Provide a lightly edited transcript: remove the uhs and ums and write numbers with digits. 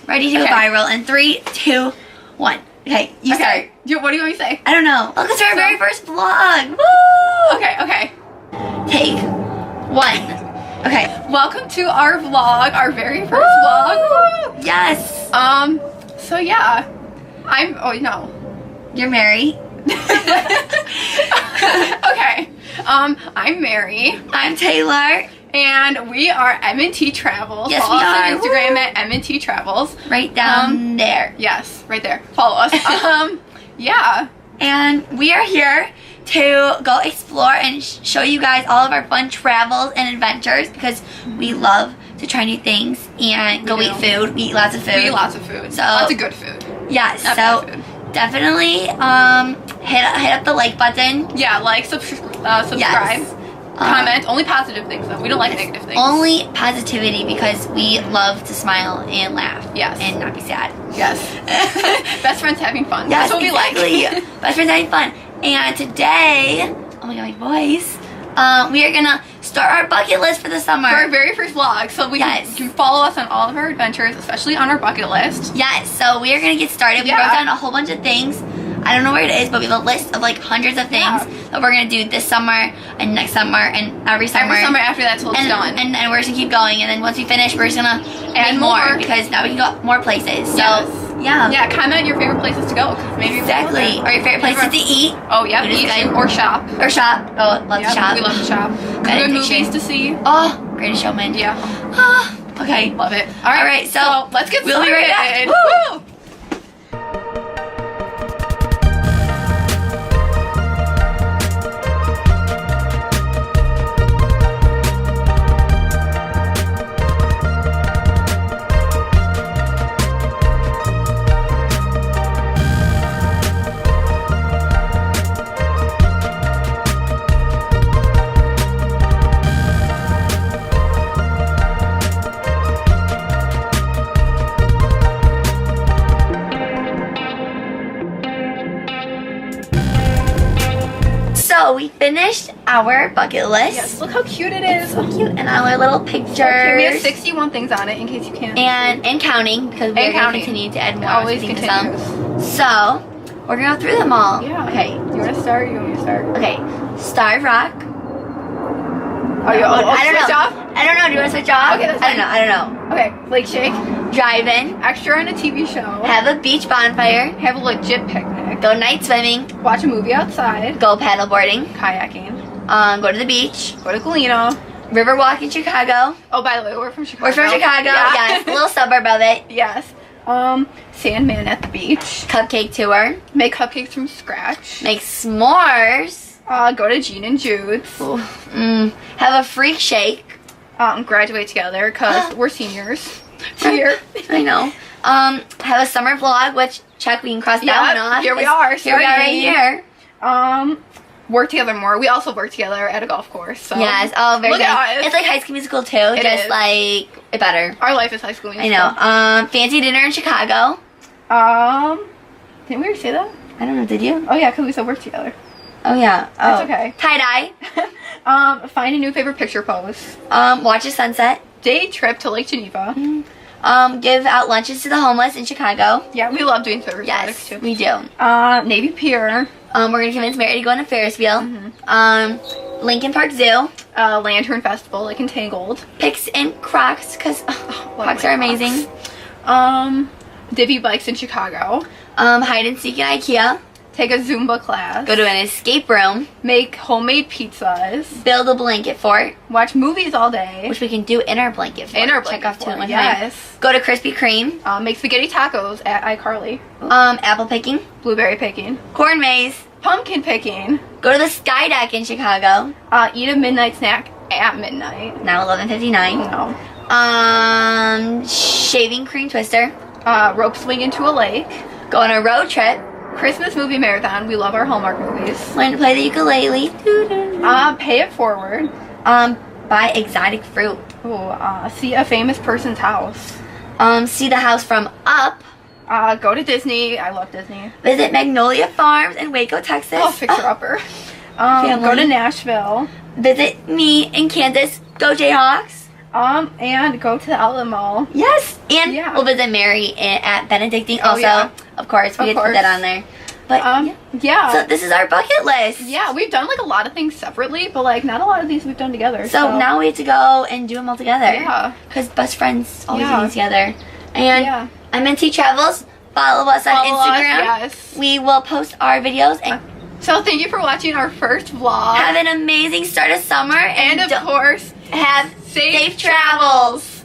Ready to go viral in 3, 2, 1. Okay, you start. What do you want me to say? I don't know. Look, it's our very first vlog. Woo! Okay. Take 1. Okay. Welcome to our vlog, our very first vlog. Woo! Yes. So yeah, no. You're Mary. Okay. I'm Mary. I'm Taylor. And we are M&T_Travels. Yes, Follow we us are. on Instagram at M&T_Travels. Right down there. Yes, right there. Follow us. Yeah. And we are here to go explore and show you guys all of our fun travels and adventures because we love to try new things and go eat food. We eat lots of food. We eat lots of food. So, lots of good food. Yes. Not So bad food. definitely hit up the like button. Yeah, like, subscribe. Yes. Comment. Only positive things though. We don't like negative things. Only positivity because we love to smile and laugh. Yes. And not be sad. Yes. Best friends having fun. Yes, That's what exactly. we like. Best friends having fun. And today, oh my god, my voice. We are gonna start our bucket list for the summer. For our very first vlog, so we can follow us on all of our adventures, especially on our bucket list. Yes, so we are gonna get started. We wrote down a whole bunch of things. I don't know where it is, but we have a list of like hundreds of things that we're gonna do this summer and next summer and every summer. Every summer after that till it's done. And then we're just gonna keep going. And then once we finish, we're just gonna add more because now we can go more places. So yeah, comment your favorite places to go. Maybe exactly. Or your favorite places to eat. Oh yeah, eat or shop. Or shop. Oh, love to shop. We love to shop. Good movies to see. Oh, Greatest Showman. Yeah. Okay. Love it. All right. So let's get started. We'll be right back. Woo! So we finished our bucket list. Yes, look how cute it is. It's so cute. And all our little pictures. Okay, we have 61 things on it in case you can't. And counting because we're going to continue to add more. Always continues. So we're going to go through them all. Yeah. Okay. Do you want to start or you want me to start? Okay. Starved Rock. I don't know. I don't know. Do you want to switch off? Okay, that's I fine. don't know. Okay, Lake Shake. Drive-in. Extra on a TV show. Have a beach bonfire. Have a legit picnic. Go night swimming. Watch a movie outside. Go paddleboarding. Kayaking. Go to the beach. Go to Galeno. River walk in Chicago. Oh, by the way, we're from Chicago. We're from Chicago. Yeah. Yes, a little suburb of it. Yes. Sandman at the beach. Cupcake tour. Make cupcakes from scratch. Make s'mores. Go to Gene and Jude's. Have a freak shake. Graduate together because we're seniors. Here. I know. Have a summer vlog, which check we can cross that one off. Here we are. Here we are right here. Work together more. We also work together at a golf course. So. Yes. Oh, very Look good. at us. It's like High School Musical too. It just is. like better. Our life is High School Musical. I know. Fancy dinner in Chicago. Didn't we already say that? I don't know. Did you? Oh yeah, because we said work together. Oh yeah. Oh. That's okay. Tie dye. Find a new favorite picture pose. Watch a sunset. Day trip to Lake Geneva. Give out lunches to the homeless in Chicago. Yeah, we love doing favorite products too. We do. Navy Pier. We're gonna convince Mary to go on a Ferris wheel. Lincoln Park Zoo. Lantern Festival, like Entangled. Picks and Crocs, because Crocs are amazing. Divvy bikes in Chicago. Hide and seek in IKEA. Take a Zumba class. Go to an escape room. Make homemade pizzas. Build a blanket fort. Watch movies all day. Which we can do in our blanket fort. In our blanket fort. Check off 2 Yes. Go to Krispy Kreme. Make spaghetti tacos at iCarly. Apple picking. Blueberry picking. Corn maze. Pumpkin picking. Go to the Sky Deck in Chicago. Eat a midnight snack at midnight. Now 11:59. No. Shaving cream twister. Rope swing into a lake. Go on a road trip. Christmas movie marathon. We love our Hallmark movies. Learn to play the ukulele. Pay it forward. Buy exotic fruit. Ooh, see a famous person's house. See the house from up. Go to Disney. I love Disney. Visit Magnolia Farms in Waco, Texas. Oh, fixer upper. Go to Nashville. Visit me in Kansas. Go Jayhawks. And go to the outlet mall. Yes. And Yeah. we'll visit Mary at Benedictine Oh, also. yeah. Of course. We Of had to put course. that on there. But yeah. So this is our bucket list. Yeah, we've done like a lot of things separately, but like not a lot of these we've done together. So now we have to go and do them all together. Yeah. Because best friends always Yeah. do together. And I'm Mandttravels. Follow us on Instagram. Yes. We will post our videos. And So thank you for watching our first vlog. have an amazing start of summer. And of course, have safe travels.